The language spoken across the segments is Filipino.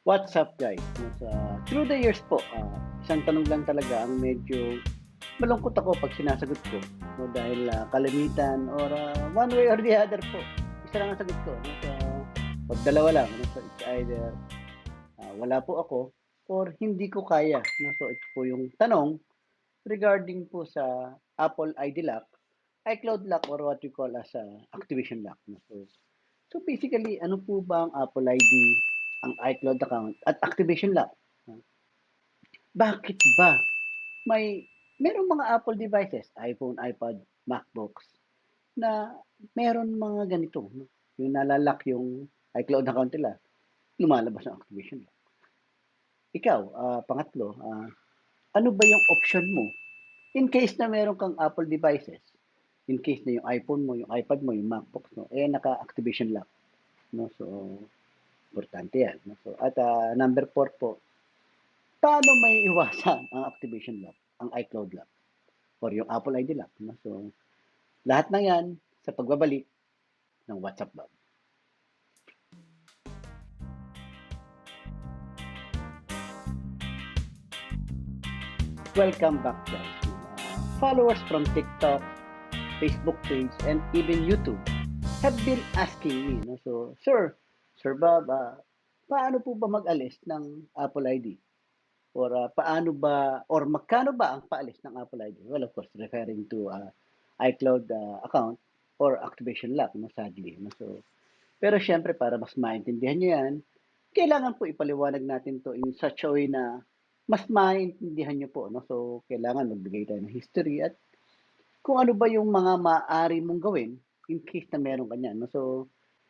What's up guys? Through the years po, isang tanong lang talaga ang medyo malungkot ako 'pag sinasagot ko, 'no, dahil, kalimitan or, one way or the other po, isa lang ang sagot ko, 'no, 'pag dalawa lang, 'no, so it's either, wala po ako or hindi ko kaya, 'no. So ito po yung tanong regarding po sa Apple ID lock, iCloud lock or what we call as, activation lock, 'no. So basically ano po ba ang Apple ID, ang iCloud account at activation lock? Bakit ba may merong mga Apple devices, iPhone, iPad, MacBooks, na meron mga ganito, 'no, yung nala-lock yung iCloud account nila, lumalabas ang activation lock. Ikaw, pangatlo, ano ba yung option mo in case na meron kang Apple devices, in case na yung iPhone mo, yung iPad mo, yung MacBook mo, naka-activation lock, 'no. So, importante 'yan, 'no. So, at, number 4 po, paano maiiwasan ang activation lock, ang iCloud lock or yung Apple ID lock, 'no. So, lahat ng 'yan sa pagbabalik ng WhatsApp Lab. Welcome back guys. Followers from TikTok, Facebook page, and even YouTube have been asking me, no? So, Sir Bob, paano po ba mag-alis ng Apple ID? Or paano ba, or magkano ba ang paalis ng Apple ID? Well, of course, referring to iCloud account or activation lock, no, sadly. No? So, pero syempre, para mas maintindihan nyo yan, kailangan po ipaliwanag natin to in such a way na mas maintindihan nyo po. No? So, kailangan magbigay tayo ng history at kung ano ba yung mga maaari mong gawin in case na meron ka niyan. No? So,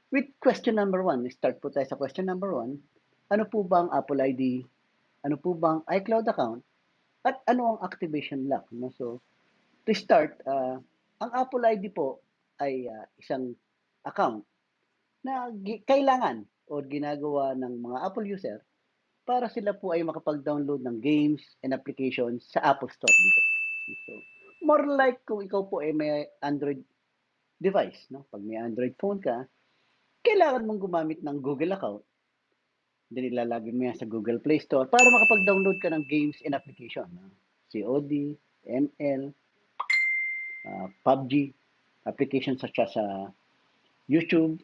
with question number one, start po tayo sa question number one. Ano po ba ang Apple ID? Ano po ba ang iCloud account? At ano ang activation lock? No? So, to start, ang Apple ID po ay isang account na kailangan o ginagawa ng mga Apple user para sila po ay makapag-download ng games and applications sa Apple Store dito. So, more like kung ikaw po ay may Android device, no? Pag may Android phone ka, kailangan mong gumamit ng Google account. Then ilalagay mo yan sa Google Play Store para makapag-download ka ng games and application. No? COD, ML, PUBG, applications such as YouTube,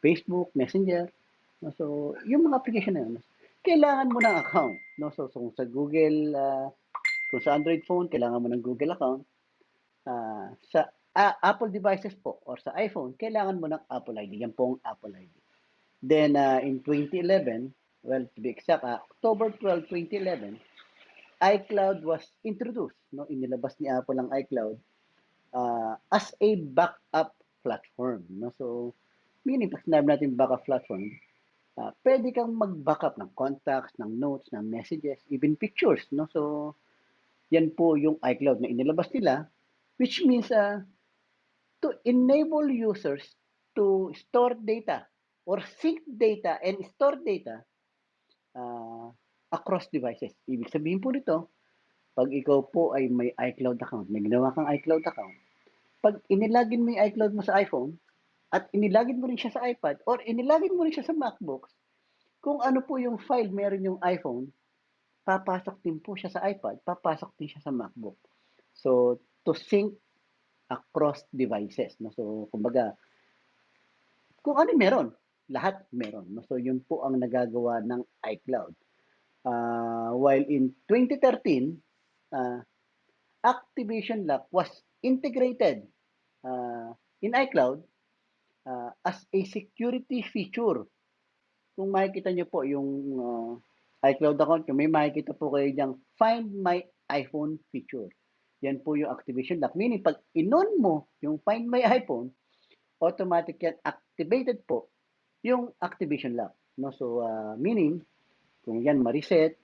Facebook, Messenger. No? So, yung mga application na yun, kailangan mo ng account. No? So kung sa Google, kung sa Android phone, kailangan mo ng Google account. Sa Apple devices po or sa iPhone, kailangan mo ng Apple ID. Yan po ang Apple ID. Then, in 2011, well, to be exact, October 12, 2011, iCloud was introduced. No? Inilabas ni Apple ang iCloud as a backup platform. No? So, meaning, pag sinabi natin backup platform, pwede kang mag-backup ng contacts, ng notes, ng messages, even pictures. No? So, yan po yung iCloud na inilabas nila, which means to enable users to store data or sync data and store data uh, across devices. Ibig sabihin po nito, pag ikaw po ay may iCloud account, may ginawa kang iCloud account, pag inilagin mo yung iCloud mo sa iPhone, at inilagin mo rin siya sa iPad, or inilagin mo rin siya sa MacBooks, kung ano po yung file meron yung iPhone, papasok din po siya sa iPad, papasok din siya sa MacBook. So, to sync across devices. No? So, kumbaga, kung ano meron, lahat meron. No? So, yun po ang nagagawa ng iCloud. While in 2013, uh, Activation Lock was integrated in iCloud as a security feature. Kung makikita nyo po yung iCloud account nyo, may makikita po kayo diyang Find My iPhone feature. Yan po yung activation lock. Meaning, pag inon mo yung Find My iPhone, automatic yan activated po yung activation lock. No? So, meaning, kung yan ma-reset,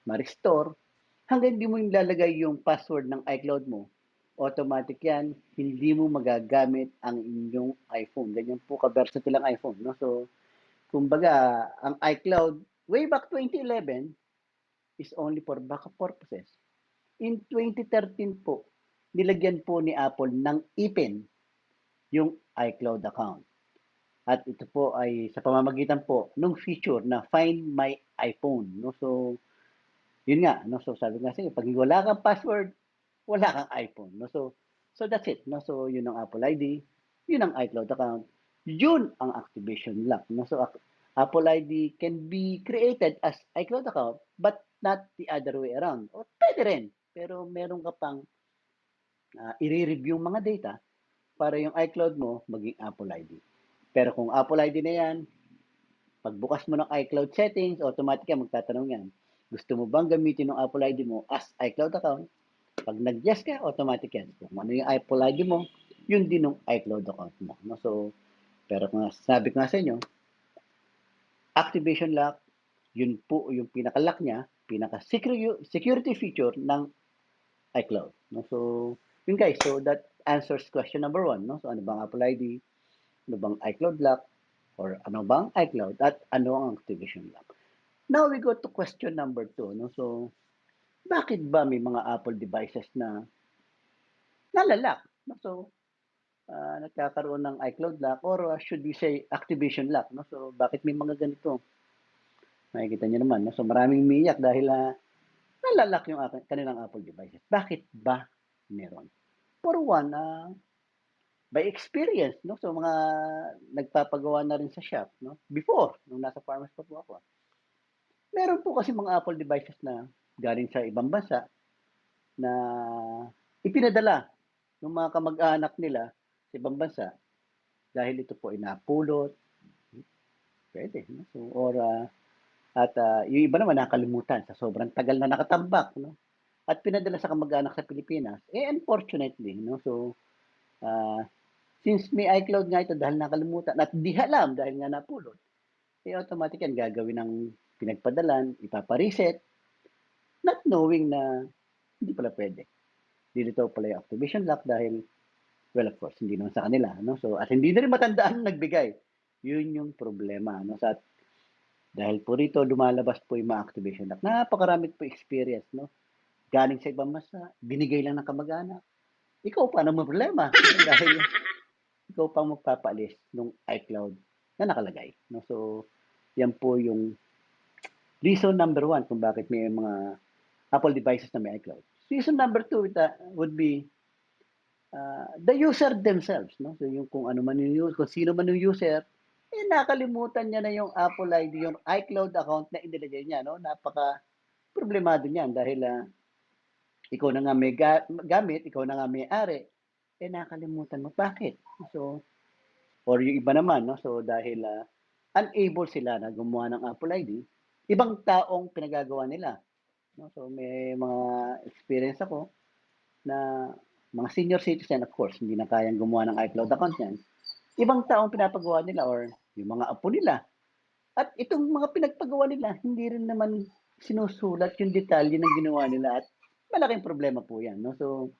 ma-restore, hanggang hindi mo yung lalagay yung password ng iCloud mo, automatic yan, hindi mo magagamit ang inyong iPhone. Ganyan po ka-versatile ang iPhone. No? So, kumbaga, ang iCloud, way back 2011, is only for backup purposes. In 2013 po, nilagyan po ni Apple ng IPIN yung iCloud account. At ito po ay sa pamamagitan po nung feature na Find My iPhone, no? So, yun nga, no? So, sabi nga sa'yo, pag wala kang password, wala kang iPhone, no? So that's it, no? So, yun ang Apple ID, yun ang iCloud account, yun ang activation lock, no? So, Apple ID can be created as iCloud account, but not the other way around. O, pwede rin, pero meron ka pang i-review mga data para yung iCloud mo maging Apple ID. Pero kung Apple ID na yan, pagbukas mo ng iCloud settings, automatic yan, magtatanong yan. Gusto mo bang gamitin ng Apple ID mo as iCloud account? Pag nag-yes ka, automatic yan. Kung ano yung Apple ID mo, yun din yung iCloud account mo. No? So, pero kung sabi ko nga sa inyo, activation lock, yun po yung pinaka-lock niya, pinaka-security feature ng iCloud. No? So, yun guys, so that answers question number 1. No? So, ano bang Apple ID? Ano bang iCloud lock? Or ano bang iCloud? At ano ang activation lock? Now we go to question number 2. No? So, bakit ba may mga Apple devices na nalalak? No? So, nagkakaroon ng iCloud lock or should we say activation lock. No? So, bakit may mga ganito? Makikita niyo naman. No? So, maraming umiiyak dahil nalalak yung kanilang Apple devices. Bakit ba meron? For one, by experience, no? So, mga nagpapagawa na rin sa shop, no? Before, nung nasa farmers pa po ako, meron po kasi mga Apple devices na galing sa ibang bansa na ipinadala ng mga kamag-anak nila sa ibang bansa dahil ito po ay napulot, pwede, no? So, or, yung iba naman nakalimutan sa sobrang tagal na nakatambak, no? At pinadala sa kamag-anak sa Pilipinas, unfortunately, no? So, uh, since may iCloud nga ito dahil nakalimutan at di alam dahil nga napulot, automatic yan gagawin ng pinagpadalan, ipapa-reset, not knowing na hindi pala pwede. Dito pala yung activation lock dahil, well, of course, hindi naman sa kanila. No? So, at hindi na rin matandaan nagbigay. Yun yung problema. No? Sa, dahil po rito, lumalabas po yung mga activation lock. Napakarami po experience. No? Galing sa ibang masa, binigay lang ng kamag-anak. Ikaw pa ang problema. Dahil ikaw pa magpapalis ng iCloud na nakalagay. No? So, yan po yung reason number 1 kung bakit may mga Apple devices na may iCloud. Reason number 2 would be the user themselves. No? So, yung kung ano man yung user, kung sino man yung user, nakalimutan niya na yung Apple ID, yung iCloud account na inilagay niya. No? Napaka problemado niyan dahil ikaw na nga may gamit, ikaw na nga may ari, nakalimutan mo. Bakit? So, or yung iba naman, no? So, dahil unable sila na gumawa ng Apple ID, ibang taong pinagagawa nila. No? So, may mga experience ako na mga senior citizen, of course, hindi na kayang gumawa ng iCloud account yan. Ibang taong pinapagawa nila or yung mga apo nila. At itong mga pinagpagawa nila, hindi rin naman sinusulat yung detalye ng ginawa nila at malaking problema po yan. No? So,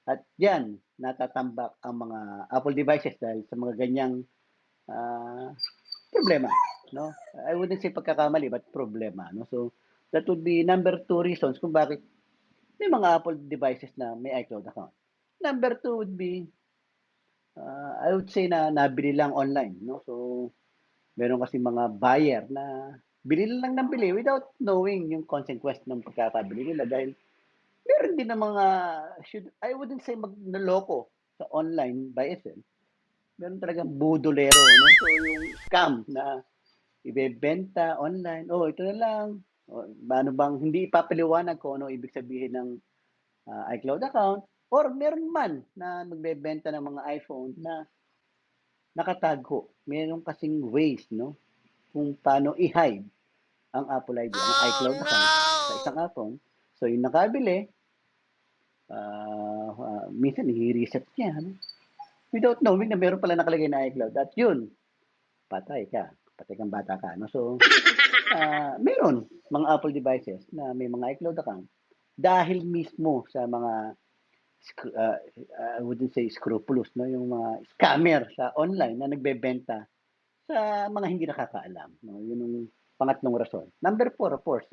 at yan, natatambak ang mga Apple devices dahil sa mga ganyang uh, problema. No? I wouldn't say pagkakamali, but problema. No? So, that would be number 2 reasons kung bakit may mga Apple devices na may iCloud account. Number 2 would be, I would say na nabili lang online. No? So, meron kasi mga buyer na bili lang ng bili without knowing yung consequence ng pagkakabili nila dahil meron din ng mga, I wouldn't say magnaloko sa online by itself. Meron talagang budolero, no? So, yung scam na ibebenta online, oh, ito na lang. O, ano bang, hindi ipapaliwanag kung ano ibig sabihin ng iCloud account. Or meron man na magbebenta ng mga iPhone na nakatago. Meron kasing ways, no? Kung paano i-hide ang Apple ID, ang iCloud account sa isang iPhone. So, yung nakabili, minsan i-reset niya, no? Without knowing na meron pala nakalagay na iCloud. At yun, patay ka. Patay kang bata ka. No? So, meron mga Apple devices na may mga iCloud account dahil mismo sa mga I wouldn't say scrupulous, no? Yung mga scammer sa online na nagbebenta sa mga hindi nakakaalam. No? Yun yung pangatlong rason. Number 4, of course,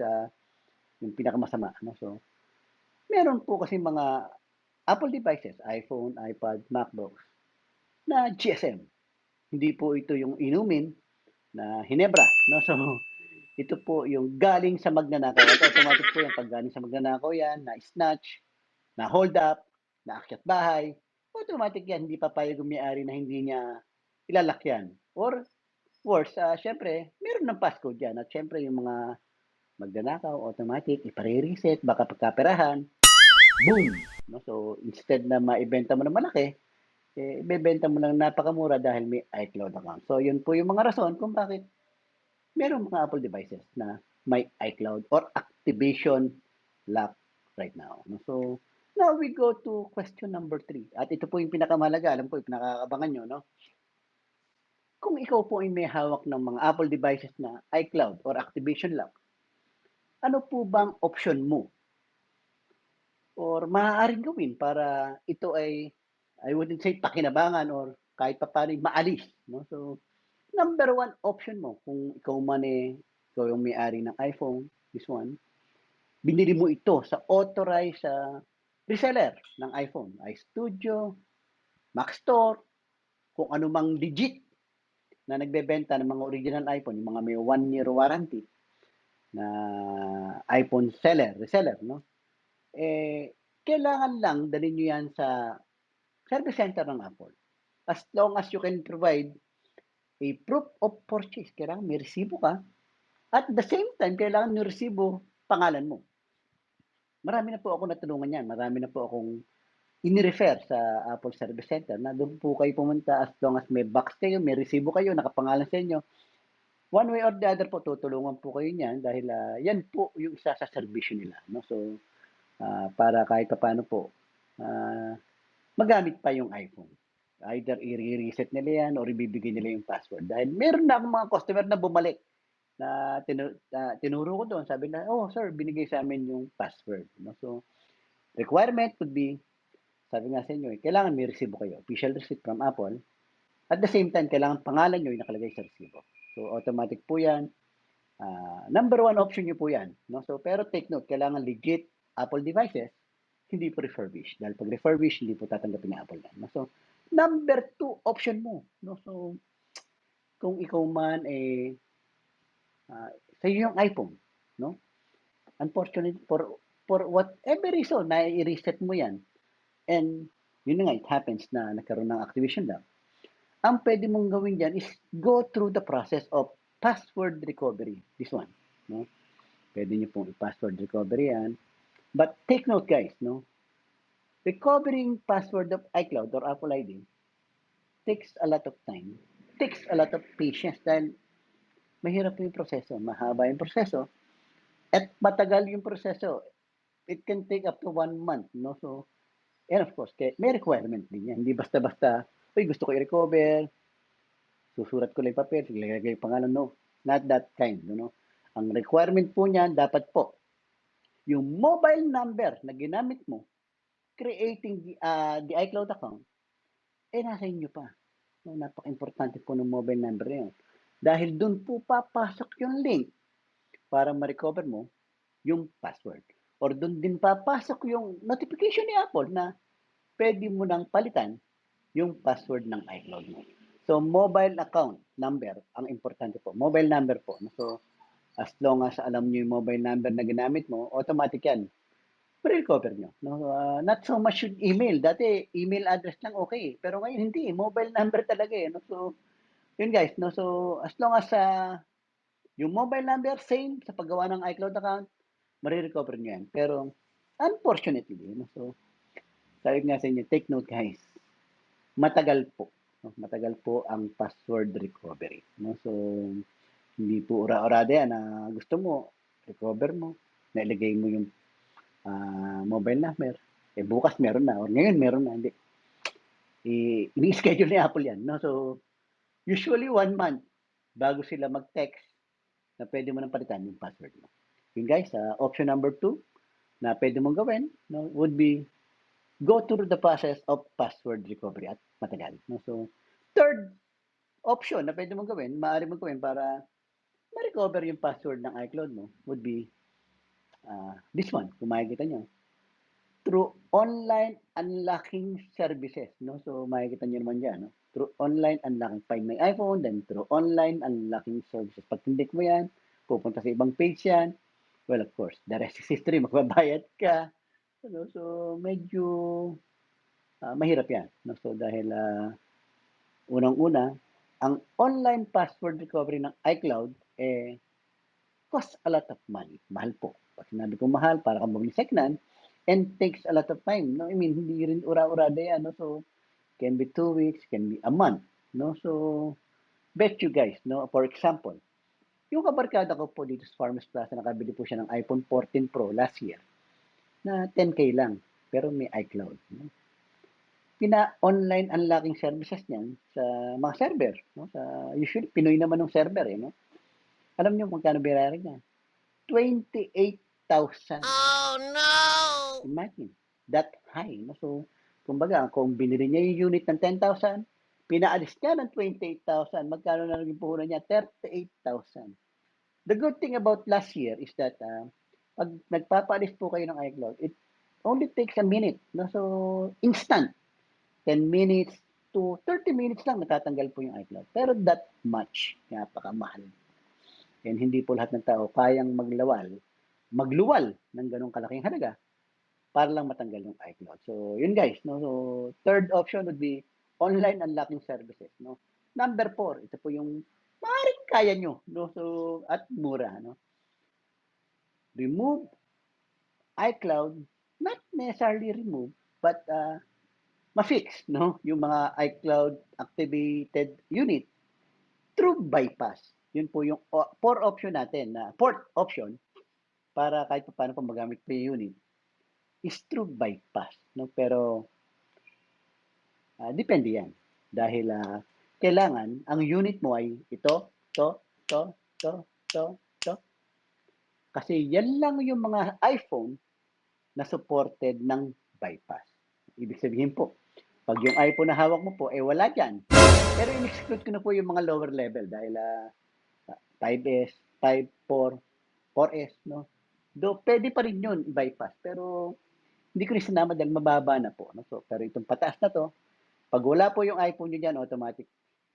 yung pinakamasama. No? So, meron po kasi mga Apple devices, iPhone, iPad, MacBooks, na GSM. hindi po ito yung inumin na hinebra, no? So, ito po yung galing sa magnanakaw. At automatic po yan, pag galing sa magnanakaw yan, na snatch, na hold up, na akyat bahay, automatic yan, hindi papayag yung may-ari na hindi niya ilalakyan. Or worse, syempre, meron ng passcode yan. At syempre, yung mga magnanakaw, automatic, ipare-reset, baka pagkaperahan, boom! No? So, instead na maibenta mo ng malaki, ibebenta mo lang napakamura dahil may iCloud account. So, yun po yung mga rason kung bakit merong mga Apple devices na may iCloud or activation lock right now. No? So, now we go to question number 3. At ito po yung pinakamahalaga. Alam ko, yung pinakakabangan nyo. No? Kung ikaw po ay may hawak ng mga Apple devices na iCloud or activation lock, ano po bang option mo or maaaring gawin para ito ay, I wouldn't say pakinabangan or kahit pa paano maalis. No? So, number one option mo, kung ikaw man ikaw yung may-ari ng iPhone, this one, binili mo ito sa authorized reseller ng iPhone, iStudio, Mac Store, kung ano mang legit na nagbebenta ng mga original iPhone, yung mga may 1 year warranty na iPhone reseller, no? Kailangan lang dalhin nyo yan sa service center ng Apple. As long as you can provide a proof of purchase, kailangan may resibo ka. At the same time, kailangan yung resibo, pangalan mo. Marami na po ako natulungan yan. Marami na po akong inirefer sa Apple Service Center na doon po kayo pumunta as long as may box kayo, may resibo kayo, nakapangalan sa inyo. One way or the other po, tutulungan po kayo niyan dahil yan po yung isa sa servisyo nila. No? So, para kahit pa paano po, magamit pa yung iPhone. Either i-reset nila yan or ibibigay nila yung password. Dahil meron na akong mga customer na bumalik na tinuro ko doon. Sabi na, oh sir, binigay sa amin yung password. No? So, requirement would be, sabi nga sa inyo, kailangan may resibo kayo. Official receipt from Apple. At the same time, kailangan pangalan nyo yung nakalagay sa resibo. So, automatic po yan. Number one option nyo po yan. No? So, pero take note, kailangan legit Apple devices, hindi po refurbished. Dahil pag refurbished, hindi po tatanggapin ng Apple yan. No? So, number two option mo. No? So, kung ikaw man sa yung iPhone, no? Unfortunately, for whatever reason, na i-reset mo yan, and yun na nga, it happens na nagkaroon ng activation lock, ang pwede mong gawin dyan is go through the process of password recovery. This one, no? Pwede nyo pong i-password recovery yan. But take note guys, no? Recovering password of iCloud or Apple ID takes a lot of time, takes a lot of patience dahil mahirap yung proseso, mahaba yung proseso, at matagal yung proseso. It can take up to 1 month, no? So, and of course, may requirement din yan. Hindi basta-basta, uy, gusto ko i-recover, susurat ko lang yung papel, ilagay yung pangalan, no. Not that kind, you know. Ang requirement po niyan, dapat po, yung mobile number na ginamit mo, creating the iCloud account, nasa inyo pa. No, napaka-importante po ng mobile number na yun. Dahil dun po papasok yung link para ma-recover mo yung password. Or dun din papasok yung notification ni Apple na pwede mo nang palitan yung password ng iCloud mo. So, mobile account number, ang importante po. Mobile number po. So, as long as alam nyo yung mobile number na ginamit mo, automatic yan. Recover nyo. No? Not so much yung email. Dati, email address lang okay. Pero ngayon, hindi. Mobile number talaga eh. No? So, yun guys. No? So, as long as yung mobile number, same sa paggawa ng iCloud account, marirecover nyo yan. Pero, unfortunately, no? So, sabi nga sa inyo, take note guys, matagal po. No? Matagal po ang password recovery. No? So, hindi po ura-urada yan na gusto mo, recover mo, nailagay mo yung mobile number. Bukas meron na, or ngayon meron na, hindi. Ini-schedule ni Apple yan. No? So, usually 1 month bago sila mag-text na pwede mo nang palitan yung password mo. Yun guys, option number 2 na pwede mong gawin no, would be go through the process of password recovery at matagal. No? So, third option na pwede mong gawin, maaari mong gawin para ma-recover yung password ng iCloud mo would be this one, kung makikita nyo. Through online unlocking services. No? So, makikita nyo naman dyan. No? through online unlocking. Find my iPhone, then through online unlocking services. Pag tindik mo yan, pupunta sa ibang page yan. Well, of course, the rest is history. Magbabayad ka. Ano, so, medyo mahirap yan. No? So, dahil unang-una, ang online password recovery ng iCloud, costs a lot of money. Mahal po. Pag sinabi ko mahal, para kang bumili second and takes a lot of time. No? I mean, hindi rin ura-urada yan. No? So, can be 2 weeks, can be a month. No? So, bet you guys, no? For example, yung kabarkada ko po dito sa Farmers Plaza, nakabili po siya ng iPhone 14 Pro last year na 10K lang. Pero may iCloud. No? Pina-online unlocking services niyan sa mga server. No? Usually, Pinoy naman ng server. No? Alam niyo kung kano binayaran niya? 28,000. Oh no! Imagine, that high. No? So, kumbaga, kung binili niya yung unit ng 10,000, pinaalis niya ng 28,000. Magkano na naging puhunan niya? 38,000. The good thing about last year is that pag nagpapaalis po kayo ng iCloud, it only takes a minute. No? So, instant. 10 minutes to 30 minutes lang natatanggal po yung iCloud. Pero that much, napakamahal. And hindi po lahat ng tao kayang magluwal ng ganong kalaking halaga para lang matanggal yung iCloud. So, yun guys, no? So, third option would be online unlocking services, no? Number 4, ito po yung maaaring kaya nyo, no? So, at mura, no? Remove iCloud, not necessarily remove, but ma-fix, no? Yung mga iCloud activated unit through bypass. Yun po yung fourth option natin, na fourth option para kahit paano pa magamit pa yung unit is through bypass, no? Pero depende yan. Dahil kailangan ang unit mo ay ito, to, to, to, to, to. Kasi yan lang yung mga iPhone na supported ng bypass. Ibig sabihin po, pag yung iPhone na hawak mo po, wala dyan. Pero in-exclude ko na po yung mga lower level dahil 5S, 5, 4, 4S, no? Do, pwede pa rin yun i-bypass. Pero hindi ko rin sinama dahil mababa na po. No? So, pero itong pataas na to, pag wala po yung iPhone nyo dyan, automatic,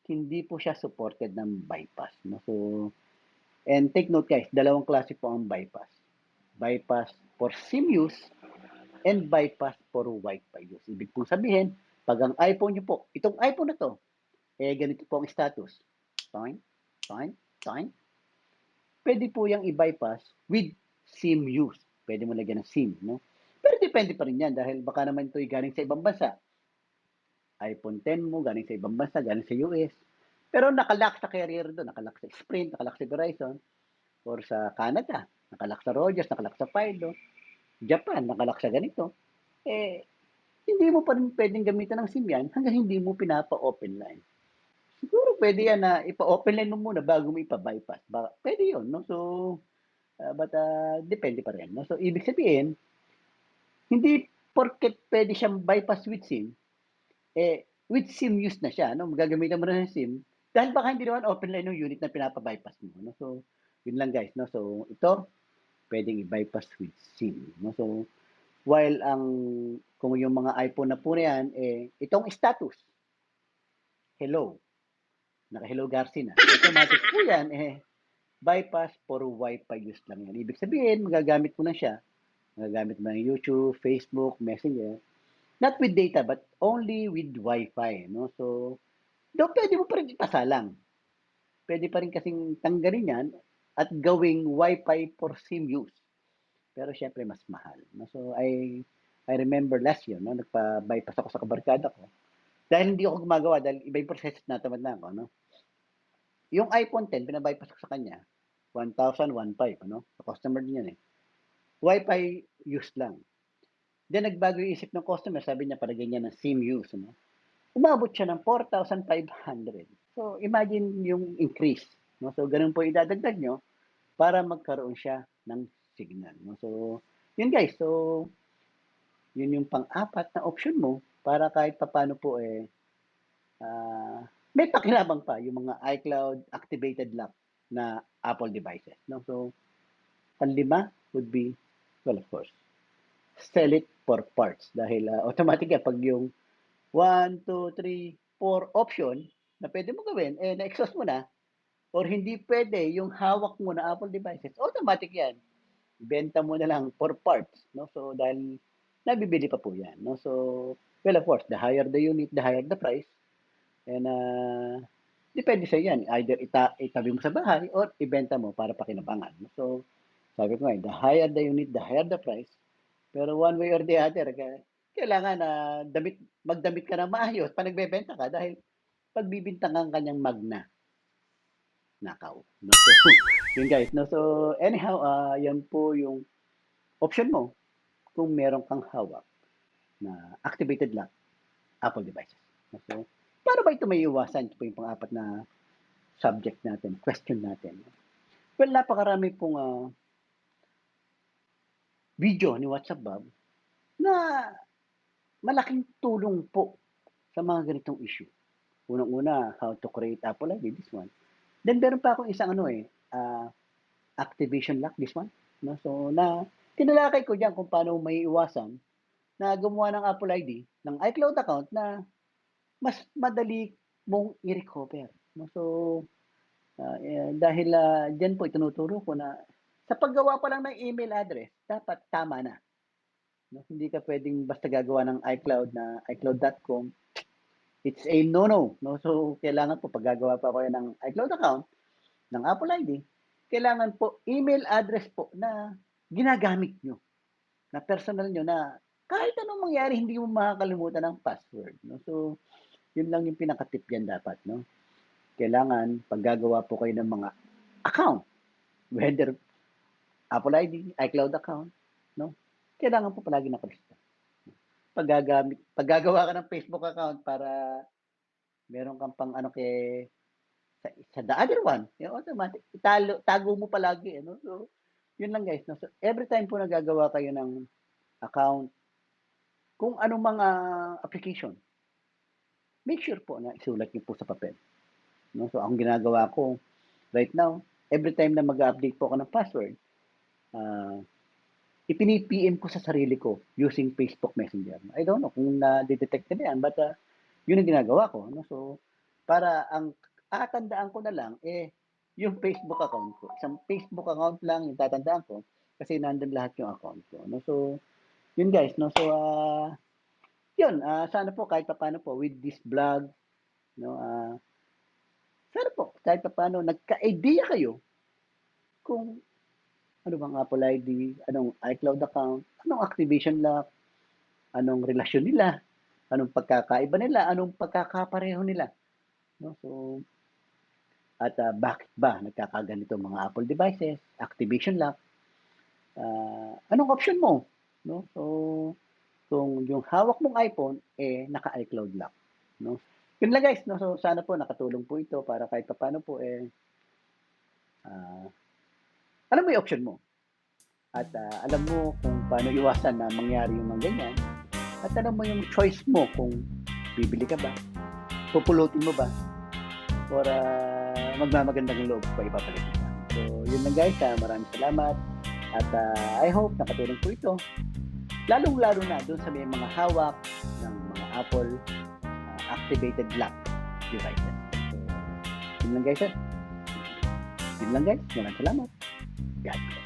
hindi po siya supported ng bypass. No? So, and take note guys, dalawang klase po ang bypass. Bypass for SIM use and bypass for Wi-Fi use. Ibig pong sabihin, pag ang iPhone nyo po, itong iPhone na to, ganito po ang status. Fine, fine, fine. Pwede po yung i-bypass with SIM use. Pwede mo lagyan ng SIM, no? Pero depende pa rin yan dahil baka naman ito galing sa ibang bansa. iPhone 10 mo, galing sa ibang bansa, galing sa US. Pero nakalock sa carrier doon, nakalock sa Sprint, nakalock sa Verizon, or sa Canada, nakalock sa Rogers, nakalock sa Fido, Japan, nakalock sa ganito. Hindi mo pa rin pwedeng gamitan ng SIM yan hanggang hindi mo pinapa-open line. Siguro pwede yan na ipa-open line mo muna bago mo ipa-bypass. Pwede yun, no? So, but depende pa rin. No? So, ibig sabihin, hindi porket pwede siyang bypass with SIM, with SIM use na siya, no? Magagamitan mo na ng SIM, dahil baka hindi naman open line ng unit na pinapa-bypass mo. No? So, yun lang guys. No? So, ito, pwedeng i-bypass with SIM. No? So, while kung yung mga iPhone na po na yan, itong status, hello, naka-hello Garcia na. Automatic po yan, bypass for Wi-Fi use lang yan. Ibig sabihin, magagamit mo na siya. Magagamit mo ng YouTube, Facebook, Messenger. Not with data, but only with Wi-Fi. No? So, pwede mo pa rin ipasalang. Pwede pa rin kasing tanggalin yan at gawing Wi-Fi for SIM use. Pero syempre, mas mahal. No? So, I remember last year, no? Nagpa-bypass ako sa kabarkada ko. Dahil hindi ako gumagawa, dahil iba yung process na tamad na ako. No? Yung iPhone 10, pinabypass ko sa kanya, 1,015, ano? Sa customer din yan eh. Wi-Fi use lang. Then nagbago yung isip ng customer, sabi niya para ganyan ng SIM use, ano? Umabot siya ng 4,500. So imagine yung increase, no? So ganun po idadagdag nyo para magkaroon siya ng signal, no? So yun guys, so yun yung pang-apat na option mo para kahit papano po may pakinabang pa yung mga iCloud activated lock na Apple devices, no? So panlima would be, well, of course, sell it for parts. Dahil automatic yan, pag yung 1, 2, 3, for option na pwede mo gawin, na-exhaust mo na, or hindi pwede yung hawak mo na Apple devices, automatic yan. Benta mo na lang for parts, no? So, dahil nabibili pa po yan, no? So, well, of course, the higher the unit, the higher the price. And, depende sa yan. Either itabi mo sa bahay or ibenta mo para pakinabangan. So, sabi ko nga, the higher the unit, the higher the price. Pero one way or the other, kailangan na magdamit ka na maayos pa nagbebenta ka dahil pagbibintangan kanyang magna, nakaw. No? So, yun guys. No? So, anyhow, yan po yung option mo kung meron kang hawak na activated lock Apple devices. No? So, paano ba ito may iwasan? Ito po yung pang-apat na subject natin, question natin. Well, napakarami pong video ni WhatsApp Bob na malaking tulong po sa mga ganitong issue. Unang-una, how to create Apple ID, this one. Then, meron pa akong isang activation lock, this one. No? So, tinalakay ko dyan kung paano may iwasan na gumawa ng Apple ID, ng iCloud account na mas madali mong i-recover. No? So, dahil dyan po itinuturo ko na sa paggawa pa lang ng email address, dapat tama na. No? Hindi ka pwedeng basta gagawa ng iCloud na iCloud.com. It's a no-no. No? So, kailangan po, pag gagawa pa kayo ng iCloud account, ng Apple ID, kailangan po email address po na ginagamit nyo, na personal nyo, na kahit anong mangyari, hindi mo makakalimutan ng password. No? So, yun lang yung pinaka-tip yan dapat. No? Kailangan, pag gagawa po kayo ng mga account, whether Apple ID, iCloud account, no? Kailangan po palagi nakalista. Pag gagawa ka ng Facebook account para meron kang pang sa the other one, yung automatic, tago mo palagi. No? So, yun lang guys. No? So, every time po nagagawa kayo ng account, kung anong mga application, make sure po na isulat niyo po sa papel. No? So, ang ginagawa ko right now, every time na mag-update po ako ng password, ipini-PM ko sa sarili ko using Facebook Messenger. I don't know kung na-detect na yan, but yun ang ginagawa ko. No? So, para ang tatandaan ko na lang, yung Facebook account ko. Isang Facebook account lang yung tatandaan ko kasi nandun lahat yung account ko. No? So, yun guys. No? So, yun. Sana po kahit paano po with this vlog, no, sana po kahit paano nagka-idea kayo kung ano bang Apple ID, anong iCloud account, anong activation lock, anong relasyon nila, anong pagkakaiba nila, anong pagkakapareho nila. No? So, at bakit ba nagkakaganito mga Apple devices, activation lock, anong option mo? No? So, kung yung hawak mong iPhone, naka-iCloud lock. No? Yun lang guys, no? So, sana po nakatulong po ito para kahit paano po, alam mo yung option mo. At alam mo kung paano iwasan na mangyari yung mga ganyan. At alam mo yung choice mo kung bibili ka ba, pupulutin mo ba, or magmamagandang loob pa ipapalit mo. So, yun lang guys. Maraming salamat. At I hope nakatulong po ito. Lalong-lalo na doon sa may mga hawak ng mga Apple activated lock devices. So, yun lang guys. Yun lang guys. Maraming salamat. God.